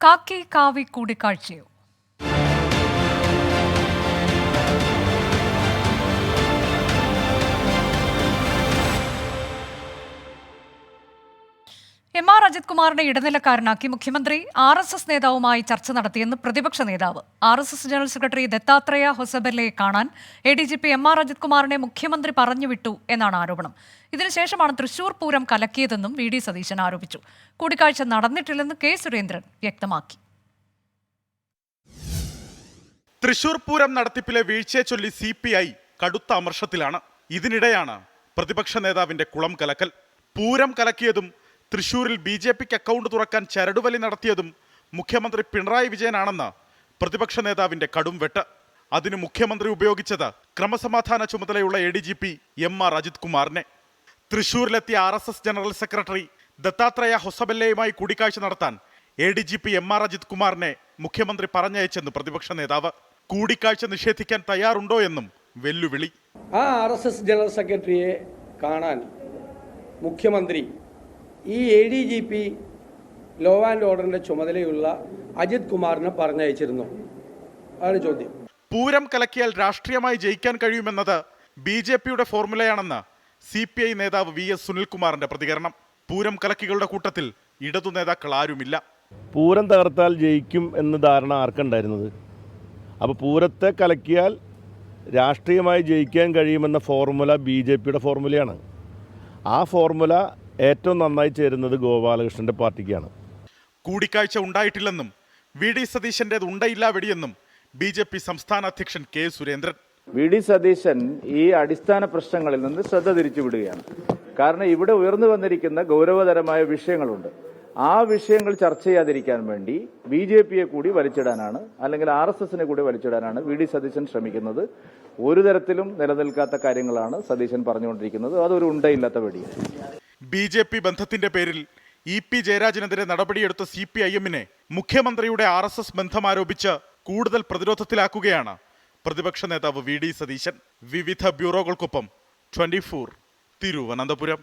കാക്കി കാവി കൂടിക്കാഴ്ചയോ? എം.ആർ. അജിത് കുമാറിനെ ഇടനിലക്കാരനാക്കി മുഖ്യമന്ത്രി RSS നേതാവുമായി ചർച്ച നടത്തിയെന്ന് പ്രതിപക്ഷ നേതാവ്. RSS ജനറൽ സെക്രട്ടറി ദത്താത്രേയ ഹൊസബല്ലയെ കാണാൻ ADGP എം.ആർ. അജിത് കുമാറിനെ മുഖ്യമന്ത്രി പറഞ്ഞുവിട്ടു എന്നാണ് ആരോപണം. ഇതിനുശേഷമാണ് തൃശൂർ പൂരം കലക്കിയതെന്നും VD സതീശൻ ആരോപിച്ചു. കൂടിക്കാഴ്ച നടന്നിട്ടില്ലെന്ന് K. സുരേന്ദ്രൻ വ്യക്തമാക്കി. തൃശൂർ പൂരം നടത്തിപ്പിലെ വീഴ്ചയെ ചൊല്ലി CPI കടുത്ത അമർഷത്തിലാണ്. ഇതിനിടെയാണ് പ്രതിപക്ഷ നേതാവിന്റെ കുളം കലക്കൽ. പൂരം കലക്കിയതും തൃശൂരിൽ BJPക്ക് അക്കൗണ്ട് തുറക്കാൻ ചരടുവലി നടത്തിയതും മുഖ്യമന്ത്രി പിണറായി വിജയനാണെന്ന് പ്രതിപക്ഷ നേതാവിന്റെ കടും വെട്ട്. അതിന് മുഖ്യമന്ത്രി ഉപയോഗിച്ചത് ക്രമസമാധാന ചുമതലയുള്ള ADGP എം.ആർ. അജിത് കുമാറിനെ. തൃശൂരിലെത്തിയ RSS ജനറൽ സെക്രട്ടറി ദത്താത്രേയ ഹൊസബല്ലയുമായി കൂടിക്കാഴ്ച നടത്താൻ ADGP എം.ആർ. അജിത് കുമാറിനെ മുഖ്യമന്ത്രി പറഞ്ഞയച്ചെന്ന് പ്രതിപക്ഷ നേതാവ്. കൂടിക്കാഴ്ച നിഷേധിക്കാൻ തയ്യാറുണ്ടോ എന്നും വെല്ലുവിളി. ആ RSS ജനറൽ സെക്രട്ടറിയെ കാണാൻ മുഖ്യമന്ത്രി ഈ ADGP ലോ ആൻഡ് ഓർഡറിന്റെ ചുമതലയുള്ള അജിത് കുമാറിനെ പറഞ്ഞയച്ചിരുന്നു? അതാണ് ചോദ്യം. പൂരം കലക്കിയാൽ രാഷ്ട്രീയമായി ജയിക്കാൻ കഴിയുമെന്നത് BJPയുടെ ഫോർമുലയാണെന്ന് CPI നേതാവ് VS സുനിൽകുമാറിന്റെ പ്രതികരണം. പൂരം കലക്കികളുടെ കൂട്ടത്തിൽ ഇടതു നേതാക്കൾ ആരുമില്ല. പൂരം തകർത്താൽ ജയിക്കും എന്ന ധാരണ ആർക്കുണ്ടായിരുന്നത്? അപ്പോൾ പൂരത്തെ കലക്കിയാൽ രാഷ്ട്രീയമായി ജയിക്കാൻ കഴിയുമെന്ന ഫോർമുല BJPയുടെ ഫോർമുലയാണ്. ആ ഫോർമുല ഏറ്റവും നന്നായി ചേരുന്നത് ഗോപാലകൃഷ്ണന്റെ പാർട്ടിക്കാണ്. കൂടിക്കാഴ്ച ഉണ്ടായിട്ടില്ലെന്നും VD സതീശന്റേത് ഉണ്ടയില്ല വെടിയെന്നും BJP സംസ്ഥാന അധ്യക്ഷൻ K. സുരേന്ദ്രൻ. VD സതീശൻ ഈ അടിസ്ഥാന പ്രശ്നങ്ങളിൽ നിന്ന് ശ്രദ്ധ തിരിച്ചുവിടുകയാണ്. കാരണം ഇവിടെ ഉയർന്നു വന്നിരിക്കുന്ന ഗൗരവതരമായ വിഷയങ്ങളുണ്ട്. ആ വിഷയങ്ങൾ ചർച്ച ചെയ്യാതിരിക്കാൻ വേണ്ടി BJPയെ കൂടി വലിച്ചിടാനാണ്, അല്ലെങ്കിൽ RSSനെ കൂടി വലിച്ചിടാനാണ് VD സതീശൻ ശ്രമിക്കുന്നത്. ഒരു തരത്തിലും നിലനിൽക്കാത്ത കാര്യങ്ങളാണ് സതീശൻ പറഞ്ഞുകൊണ്ടിരിക്കുന്നത്. അതൊരു ഉണ്ടയില്ലാത്ത വെടിയാണ്. BJP ബന്ധത്തിന്റെ പേരിൽ EP ജയരാജനെതിരെ നടപടിയെടുത്ത CPIMനെ മുഖ്യമന്ത്രിയുടെ RSS ബന്ധം ആരോപിച്ച് കൂടുതൽ പ്രതിരോധത്തിലാക്കുകയാണ് പ്രതിപക്ഷ നേതാവ് VD സതീശൻ. വിവിധ ബ്യൂറോകൾക്കൊപ്പം 24 തിരുവനന്തപുരം.